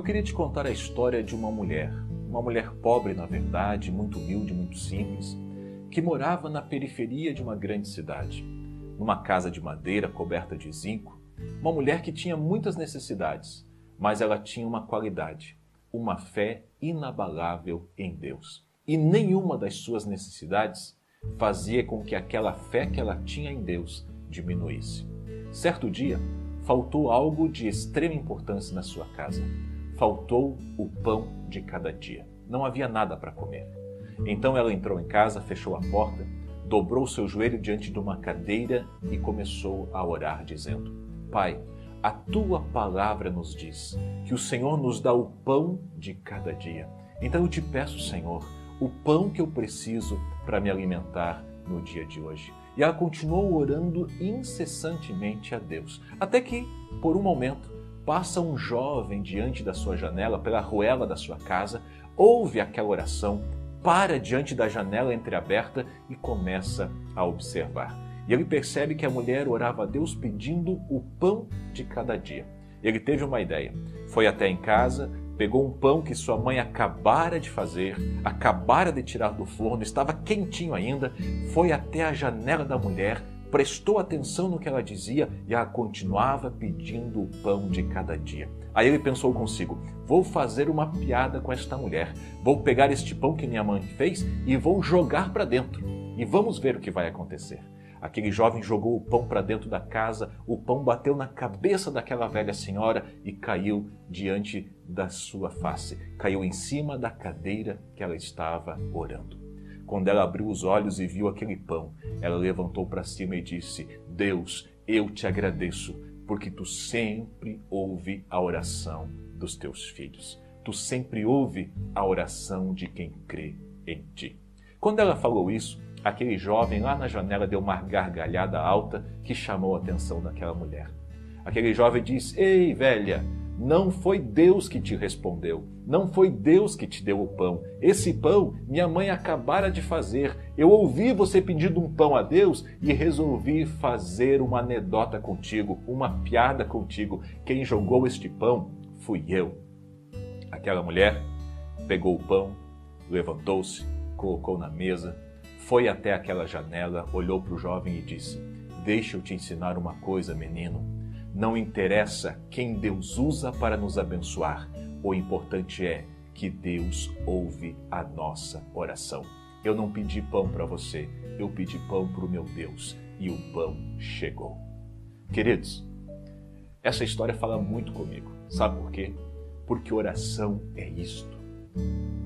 queria te contar a história de uma mulher pobre na verdade, muito humilde, muito simples, que morava na periferia de uma grande cidade, numa casa de madeira coberta de zinco, uma mulher que tinha muitas necessidades, mas ela tinha uma qualidade, uma fé inabalável em Deus. E nenhuma das suas necessidades fazia com que aquela fé que ela tinha em Deus diminuísse. Certo dia, faltou algo de extrema importância na sua casa. Faltou o pão de cada dia. Não havia nada para comer. Então ela entrou em casa, fechou a porta, dobrou seu joelho diante de uma cadeira e começou a orar, dizendo: Pai, a tua palavra nos diz que o Senhor nos dá o pão de cada dia. Então eu te peço, Senhor, o pão que eu preciso para me alimentar no dia de hoje. E ela continuou orando incessantemente a Deus, até que, por um momento, passa um jovem diante da sua janela, pela arruela da sua casa, ouve aquela oração, para diante da janela entreaberta e começa a observar. E ele percebe que a mulher orava a Deus pedindo o pão de cada dia. Ele teve uma ideia, foi até em casa, pegou um pão que sua mãe acabara de fazer, acabara de tirar do forno, estava quentinho ainda, foi até a janela da mulher, prestou atenção no que ela dizia e ela continuava pedindo o pão de cada dia. Aí ele pensou consigo: vou fazer uma piada com esta mulher, vou pegar este pão que minha mãe fez e vou jogar para dentro e vamos ver o que vai acontecer. Aquele jovem jogou o pão para dentro da casa, o pão bateu na cabeça daquela velha senhora e caiu diante da sua face, caiu em cima da cadeira que ela estava orando. Quando ela abriu os olhos e viu aquele pão, ela levantou para cima e disse: Deus, eu te agradeço, porque tu sempre ouve a oração dos teus filhos. Tu sempre ouve a oração de quem crê em ti. Quando ela falou isso, aquele jovem lá na janela deu uma gargalhada alta que chamou a atenção daquela mulher. Aquele jovem disse: Ei, velha, não foi Deus que te respondeu, não foi Deus que te deu o pão. Esse pão minha mãe acabara de fazer. Eu ouvi você pedindo um pão a Deus e resolvi fazer uma anedota contigo, uma piada contigo. Quem jogou este pão fui eu. Aquela mulher pegou o pão, levantou-se, colocou na mesa, foi até aquela janela, olhou para o jovem e disse: Deixa eu te ensinar uma coisa, menino. Não interessa quem Deus usa para nos abençoar. O importante é que Deus ouve a nossa oração. Eu não pedi pão para você, eu pedi pão para o meu Deus e o pão chegou. Queridos, essa história fala muito comigo. Sabe por quê? Porque oração é isto.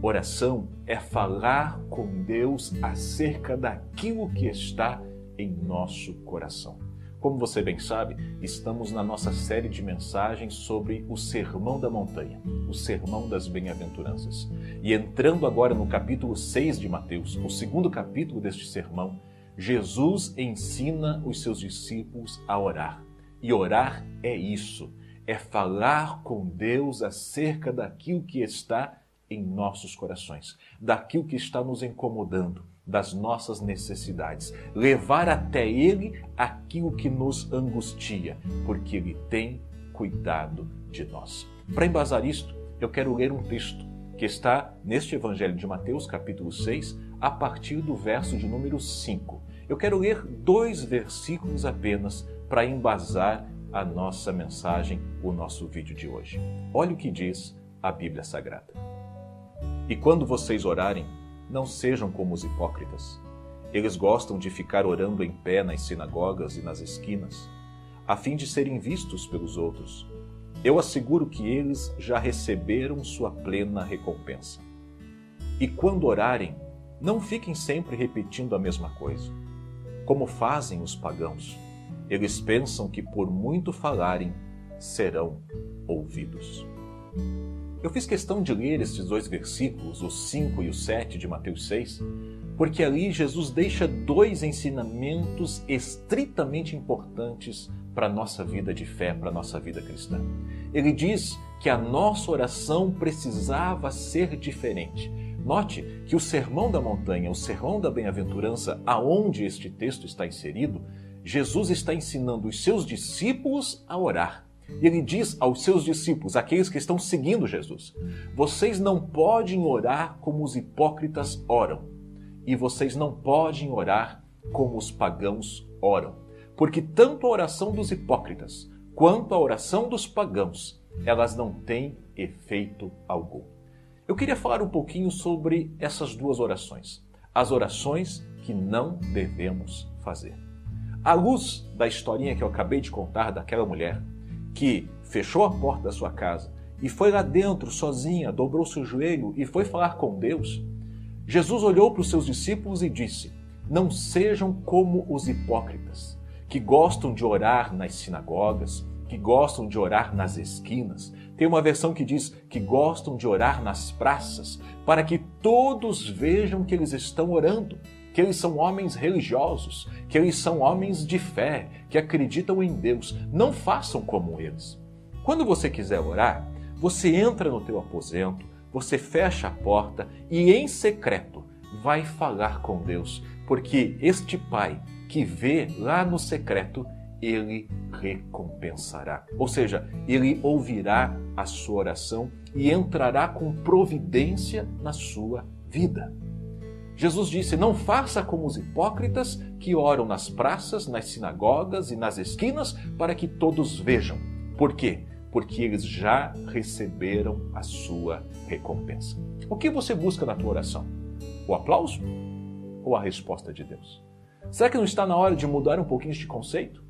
Oração é falar com Deus acerca daquilo que está em nosso coração. Como você bem sabe, estamos na nossa série de mensagens sobre o Sermão da Montanha, o Sermão das Bem-aventuranças. E entrando agora no capítulo 6 de Mateus, o segundo capítulo deste sermão, Jesus ensina os seus discípulos a orar. E orar é isso, é falar com Deus acerca daquilo que está em nossos corações, daquilo que está nos incomodando, das nossas necessidades, levar até Ele aquilo que nos angustia, porque Ele tem cuidado de nós. Para embasar isto, eu quero ler um texto que está neste Evangelho de Mateus, capítulo 6, a partir do verso de número 5. Eu quero ler 2 versículos apenas para embasar a nossa mensagem, o nosso vídeo de hoje. Olha o que diz a Bíblia Sagrada. E quando vocês orarem, não sejam como os hipócritas. Eles gostam de ficar orando em pé nas sinagogas e nas esquinas, a fim de serem vistos pelos outros. Eu asseguro que eles já receberam sua plena recompensa. E quando orarem, não fiquem sempre repetindo a mesma coisa, como fazem os pagãos. Eles pensam que por muito falarem, serão ouvidos. Eu fiz questão de ler estes 2 versículos, o 5 e o 7 de Mateus 6, porque ali Jesus deixa 2 ensinamentos estritamente importantes para a nossa vida de fé, para a nossa vida cristã. Ele diz que a nossa oração precisava ser diferente. Note que o Sermão da Montanha, o Sermão da Bem-aventurança, aonde este texto está inserido, Jesus está ensinando os seus discípulos a orar. E ele diz aos seus discípulos, aqueles que estão seguindo Jesus: vocês não podem orar como os hipócritas oram, e vocês não podem orar como os pagãos oram, porque tanto a oração dos hipócritas quanto a oração dos pagãos, elas não têm efeito algum. Eu queria falar um pouquinho sobre essas duas orações, as orações que não devemos fazer. À luz da historinha que eu acabei de contar daquela mulher que fechou a porta da sua casa e foi lá dentro sozinha, dobrou seu joelho e foi falar com Deus, Jesus olhou para os seus discípulos e disse: não sejam como os hipócritas, que gostam de orar nas sinagogas, que gostam de orar nas esquinas. Tem uma versão que diz que gostam de orar nas praças, para que todos vejam que eles estão orando, que eles são homens religiosos, que eles são homens de fé, que acreditam em Deus. Não façam como eles. Quando você quiser orar, você entra no teu aposento, você fecha a porta e em secreto vai falar com Deus, porque este Pai que vê lá no secreto, ele recompensará. Ou seja, ele ouvirá a sua oração e entrará com providência na sua vida. Jesus disse: não faça como os hipócritas que oram nas praças, nas sinagogas e nas esquinas para que todos vejam. Por quê? Porque eles já receberam a sua recompensa. O que você busca na tua oração? O aplauso ou a resposta de Deus? Será que não está na hora de mudar um pouquinho este conceito?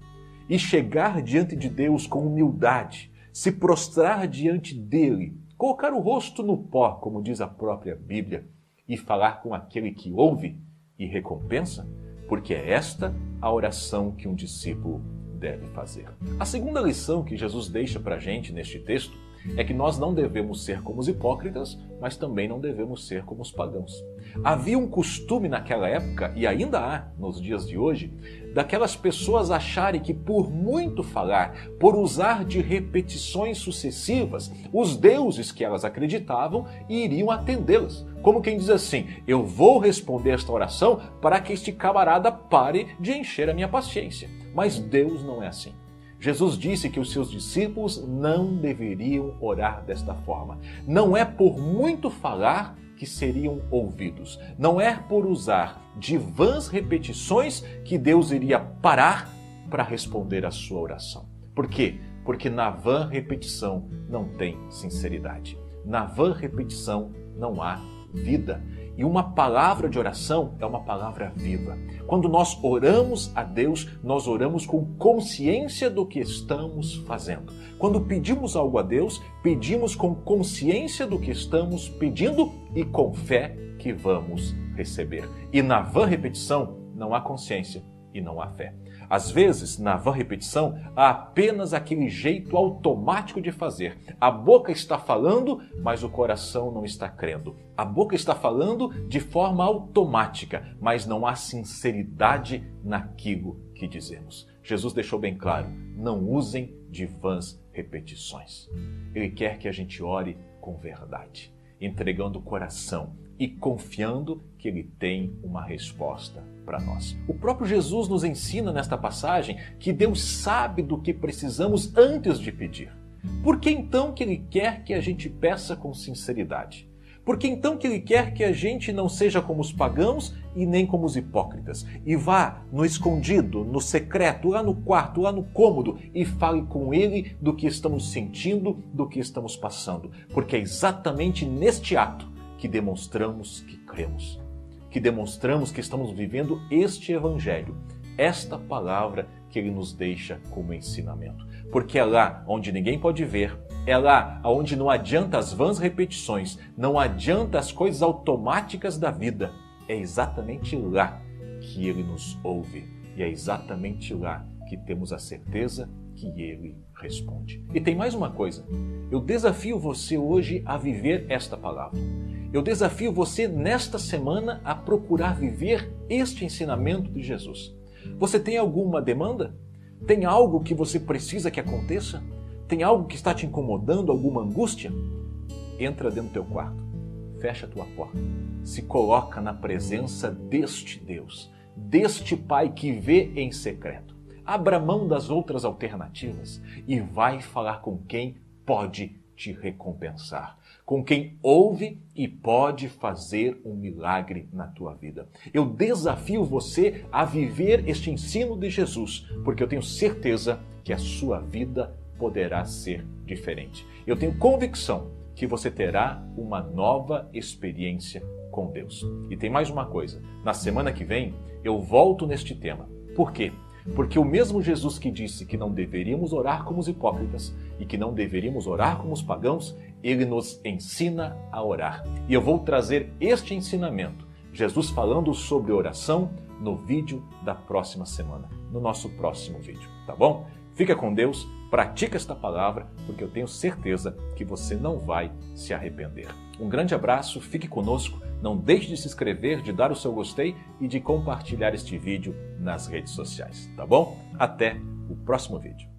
E chegar diante de Deus com humildade, se prostrar diante dele, colocar o rosto no pó, como diz a própria Bíblia, e falar com aquele que ouve e recompensa? Porque é esta a oração que um discípulo deve fazer. A segunda lição que Jesus deixa para a gente neste texto é que nós não devemos ser como os hipócritas, mas também não devemos ser como os pagãos. Havia um costume naquela época, e ainda há nos dias de hoje, daquelas pessoas acharem que por muito falar, por usar de repetições sucessivas, os deuses que elas acreditavam iriam atendê-las. Como quem diz assim: eu vou responder esta oração para que este camarada pare de encher a minha paciência. Mas Deus não é assim. Jesus disse que os seus discípulos não deveriam orar desta forma. Não é por muito falar que seriam ouvidos. Não é por usar de vãs repetições que Deus iria parar para responder a sua oração. Por quê? Porque na vã repetição não tem sinceridade. Na vã repetição não há vida. E uma palavra de oração é uma palavra viva. Quando nós oramos a Deus, nós oramos com consciência do que estamos fazendo. Quando pedimos algo a Deus, pedimos com consciência do que estamos pedindo e com fé que vamos receber. E na vã repetição não há consciência e não há fé. Às vezes, na vã repetição, há apenas aquele jeito automático de fazer. A boca está falando, mas o coração não está crendo. A boca está falando de forma automática, mas não há sinceridade naquilo que dizemos. Jesus deixou bem claro: não usem de vãs repetições. Ele quer que a gente ore com verdade, entregando o coração e confiando que Ele tem uma resposta para nós. O próprio Jesus nos ensina nesta passagem que Deus sabe do que precisamos antes de pedir. Por que então que Ele quer que a gente peça com sinceridade? Por que então que Ele quer que a gente não seja como os pagãos e nem como os hipócritas? E vá no escondido, no secreto, lá no quarto, lá no cômodo e fale com Ele do que estamos sentindo, do que estamos passando. Porque é exatamente neste ato que demonstramos que cremos, que demonstramos que estamos vivendo este Evangelho, esta palavra que Ele nos deixa como ensinamento. Porque é lá onde ninguém pode ver, é lá onde não adianta as vãs repetições, não adianta as coisas automáticas da vida. É exatamente lá que Ele nos ouve e é exatamente lá que temos a certeza que Ele responde. E tem mais uma coisa, eu desafio você hoje a viver esta palavra. Eu desafio você nesta semana a procurar viver este ensinamento de Jesus. Você tem alguma demanda? Tem algo que você precisa que aconteça? Tem algo que está te incomodando, alguma angústia? Entra dentro do teu quarto, fecha a tua porta, se coloca na presença deste Deus, deste Pai que vê em secreto. abra mão das outras alternativas e vai falar com quem pode te recompensar, com quem ouve e pode fazer um milagre na tua vida. Eu desafio você a viver este ensino de Jesus, porque eu tenho certeza que a sua vida poderá ser diferente. Eu tenho convicção que você terá uma nova experiência com Deus. E tem mais uma coisa, na semana que vem eu volto neste tema. Por quê? Porque o mesmo Jesus que disse que não deveríamos orar como os hipócritas e que não deveríamos orar como os pagãos, ele nos ensina a orar. E eu vou trazer este ensinamento, Jesus falando sobre oração, no vídeo da próxima semana, no nosso próximo vídeo, tá bom? Fica com Deus, pratica esta palavra, porque eu tenho certeza que você não vai se arrepender. Um grande abraço, fique conosco, não deixe de se inscrever, de dar o seu gostei e de compartilhar este vídeo nas redes sociais, tá bom? Até o próximo vídeo.